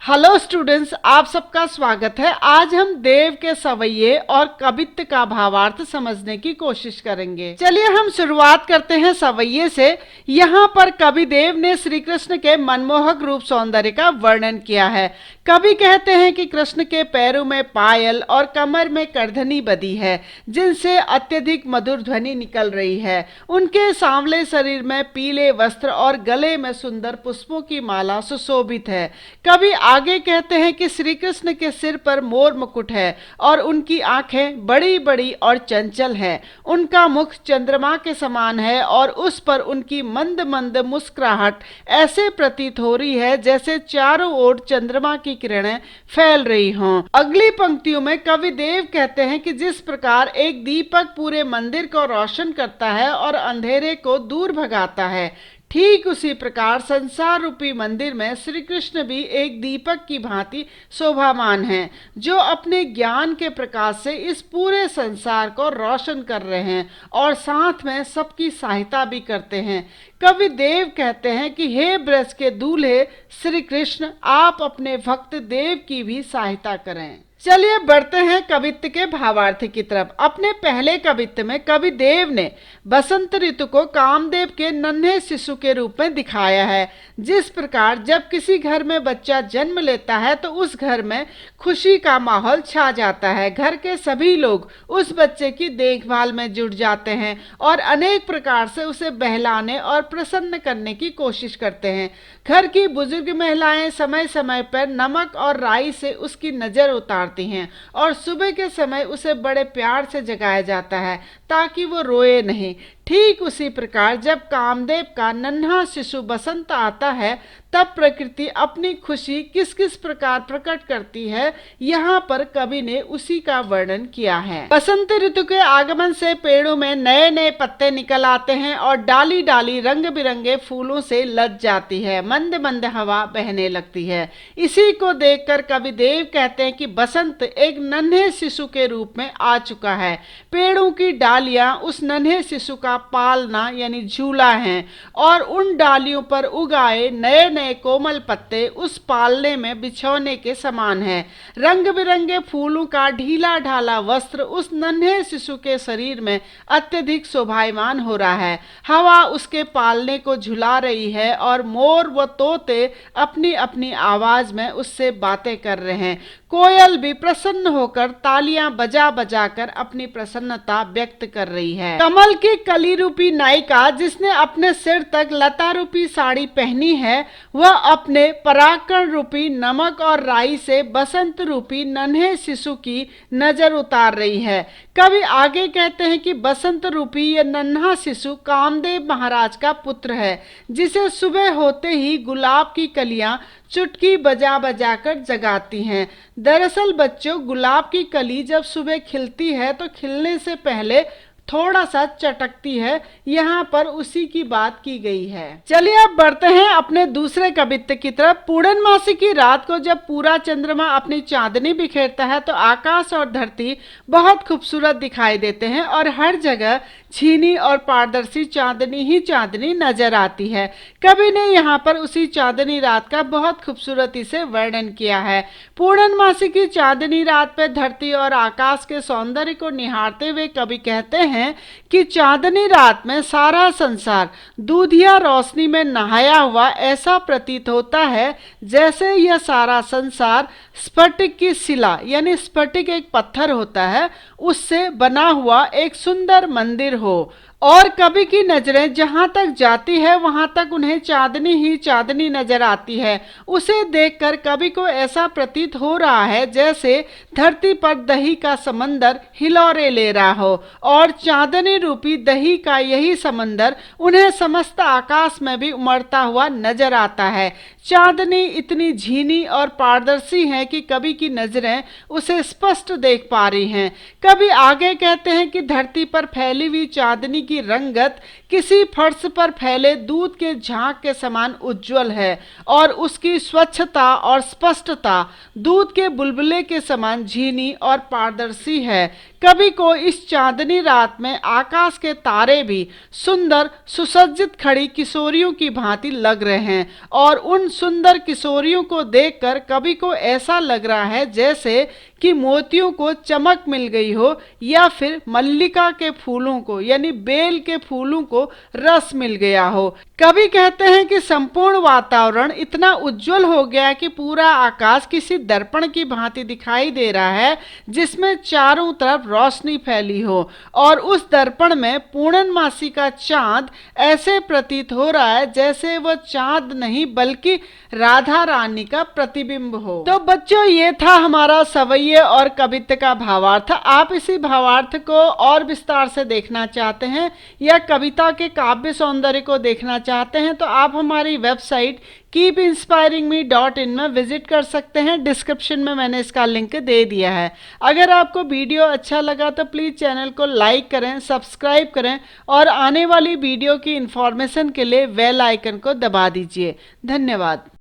Hello students, आप सबका स्वागत है। आज हम देव के सवैये और कवित्त का भावार्थ समझने की कोशिश करेंगे। चलिए हम शुरुआत करते हैं सवैये से। यहाँ पर कवि देव ने श्री कृष्ण के मनमोहक रूप सौंदर्य का वर्णन किया है। कवि कहते हैं कि कृष्ण के पैरों में पायल और कमर में करधनी बधी है, जिनसे अत्यधिक मधुर ध्वनि निकल रही है। उनके सांवले शरीर में पीले वस्त्र और गले में सुंदर पुष्पों की माला सुशोभित है। कवि आगे कहते हैं कि श्री कृष्ण के सिर पर मोर मुकुट है और उनकी आंखें बड़ी बड़ी और चंचल हैं। उनका मुख चंद्रमा के समान है और उस पर उनकी मंद मंद मुस्कुराहट ऐसे प्रतीत हो रही है जैसे चारों ओर चंद्रमा की किरणें फैल रही हों। अगली पंक्तियों में कवि देव कहते हैं कि जिस प्रकार एक दीपक पूरे मंदिर को रोशन करता है और अंधेरे को दूर भगाता है, ठीक उसी प्रकार संसार रूपी मंदिर में श्री कृष्ण भी एक दीपक की भांति शोभामान हैं, जो अपने ज्ञान के प्रकाश से इस पूरे संसार को रोशन कर रहे हैं और साथ में सबकी सहायता भी करते हैं। कवि देव कहते हैं कि हे ब्रज के दूल्हे श्री कृष्ण, आप अपने भक्त देव की भी सहायता करें। चलिए बढ़ते हैं कवित्त के भावार्थ की तरफ। अपने पहले कवित्त में कवि देव ने बसंत ऋतु को कामदेव के नन्हे शिशु के रूप में दिखाया है। जिस प्रकार जब किसी घर में बच्चा जन्म लेता है तो उस घर में खुशी का माहौल छा जाता है। घर के सभी लोग उस बच्चे की देखभाल में जुट जाते हैं और अनेक प्रकार से उसे बहलाने और प्रसन्न करने की कोशिश करते हैं। घर की बुजुर्ग महिलाएं समय समय पर नमक और राई से उसकी नजर उतारती हैं और सुबह के समय उसे बड़े प्यार से जगाया जाता है ताकि वो रोए नहीं। ठीक उसी प्रकार जब कामदेव का नन्हा शिशु बसंत आता है, तब प्रकृति अपनी खुशी किस किस प्रकार प्रकट करती है, यहाँ पर कवि ने उसी का वर्णन किया है। बसंत ऋतु के आगमन से पेड़ों में नए नए पत्ते निकल आते हैं और डाली डाली रंग बिरंगे फूलों से लद जाती है। मंद मंद हवा बहने लगती है। इसी को देखकर कवि देव कहते हैं कि बसंत एक नन्हे शिशु के रूप में आ चुका है। पेड़ों की डालियां उस नन्हे शिशु का पालना यानी झूला हैं और उन डालियों पर उगाए नए नए कोमल पत्ते उस पालने में बिछौने के समान है। रंग बिरंगे फूलों का ढीला ढाला वस्त्र उस नन्हे शिशु के शरीर में अत्यधिक शोभायमान हो रहा है। हवा उसके पालने को झुला रही है और मोर व तोते अपनी अपनी आवाज में उससे बातें कर रहे हैं। कोयल भी प्रसन्न होकर तालियां बजा बजा कर अपनी प्रसन्नता व्यक्त कर रही है। कमल की कली रूपी नायिका जिसने अपने सिर तक लता रूपी साड़ी पहनी है, वह अपने परागकण रूपी नमक और राई से बसंत रूपी नन्हे शिशु की नजर उतार रही है। कवि आगे कहते हैं कि बसंत रूपी यह नन्हा शिशु कामदेव महाराज का पुत्र है, जिसे सुबह होते ही गुलाब की कलियां चुटकी बजा बजा कर जगाती हैं। दरअसल बच्चों, गुलाब की कली जब सुबह खिलती है तो खिलने से पहले थोड़ा सा चटकती है। यहाँ पर उसी की बात की गई है। चलिए अब बढ़ते हैं अपने दूसरे कवित्त की तरफ। पूर्णमासी की रात को जब पूरा चंद्रमा अपनी चांदनी बिखेरता है तो आकाश और धरती बहुत खूबसूरत दिखाई देते हैं और हर जगह छीनी और पारदर्शी चांदनी ही चांदनी नजर आती है। कवि ने यहाँ पर उसी चांदनी रात का बहुत खूबसूरती से वर्णन किया है। पूर्णमासी की चांदनी रात पर धरती और आकाश के सौंदर्य को निहारते हुए कवि कहते हैं कि चांदनी रात में सारा संसार दूधिया रोशनी में नहाया हुआ ऐसा प्रतीत होता है जैसे यह सारा संसार स्फटिक की शिला यानी स्फटिक एक पत्थर होता है, उससे बना हुआ एक सुंदर मंदिर हो। और कवि की नजरें जहां तक जाती है वहां तक उन्हें चांदनी ही चांदनी नजर आती है। उसे देखकर कवि को ऐसा प्रतीत हो रहा है जैसे धरती पर दही का समंदर हिलोरे ले रहा हो और चांदनी रूपी दही का यही समंदर उन्हें समस्त आकाश में भी उमड़ता हुआ नजर आता है। चांदनी इतनी झीनी और पारदर्शी है कि कवि की नजरें उसे स्पष्ट देख पा रही हैं। कवि आगे कहते हैं कि धरती पर फैली हुई चांदनी की रंगत किसी फर्श पर फैले दूध के झाग के समान उज्जवल है और उसकी स्वच्छता और स्पष्टता दूध के बुलबुले के समान झीनी और पारदर्शी है। कवि को इस चांदनी रात में आकाश के तारे भी सुंदर सुसज्जित खड़ी किशोरियों की भांति लग रहे हैं और उन सुंदर किशोरियों को देखकर कवि को ऐसा लग रहा है जैसे कि मोतियों को चमक मिल गई हो या फिर मल्लिका के फूलों को यानी बेल के फूलों को रस मिल गया हो। कवि कहते हैं कि संपूर्ण वातावरण इतना उज्जवल हो गया कि पूरा आकाश किसी दर्पण की भांति दिखाई दे रहा है जिसमें चारों तरफ रोशनी फैली हो और उस दर्पण में पूर्णमासी का चांद ऐसे प्रतीत हो रहा है जैसे वह चांद नहीं बल्कि राधा रानी का प्रतिबिंब हो। तो बच्चों, ये था हमारा सवैये और कवित्त का भावार्थ। आप इसी भावार्थ को और विस्तार से देखना चाहते हैं या कविता के काव्य सौंदर्य को देखना चाहते हैं तो आप हमारी वेबसाइट keepinspiringme.in में विजिट कर सकते हैं। डिस्क्रिप्शन में मैंने इसका लिंक दे दिया है। अगर आपको वीडियो अच्छा लगा तो प्लीज़ चैनल को लाइक करें, सब्सक्राइब करें और आने वाली वीडियो की इंफॉर्मेशन के लिए बेल आइकन को दबा दीजिए। धन्यवाद।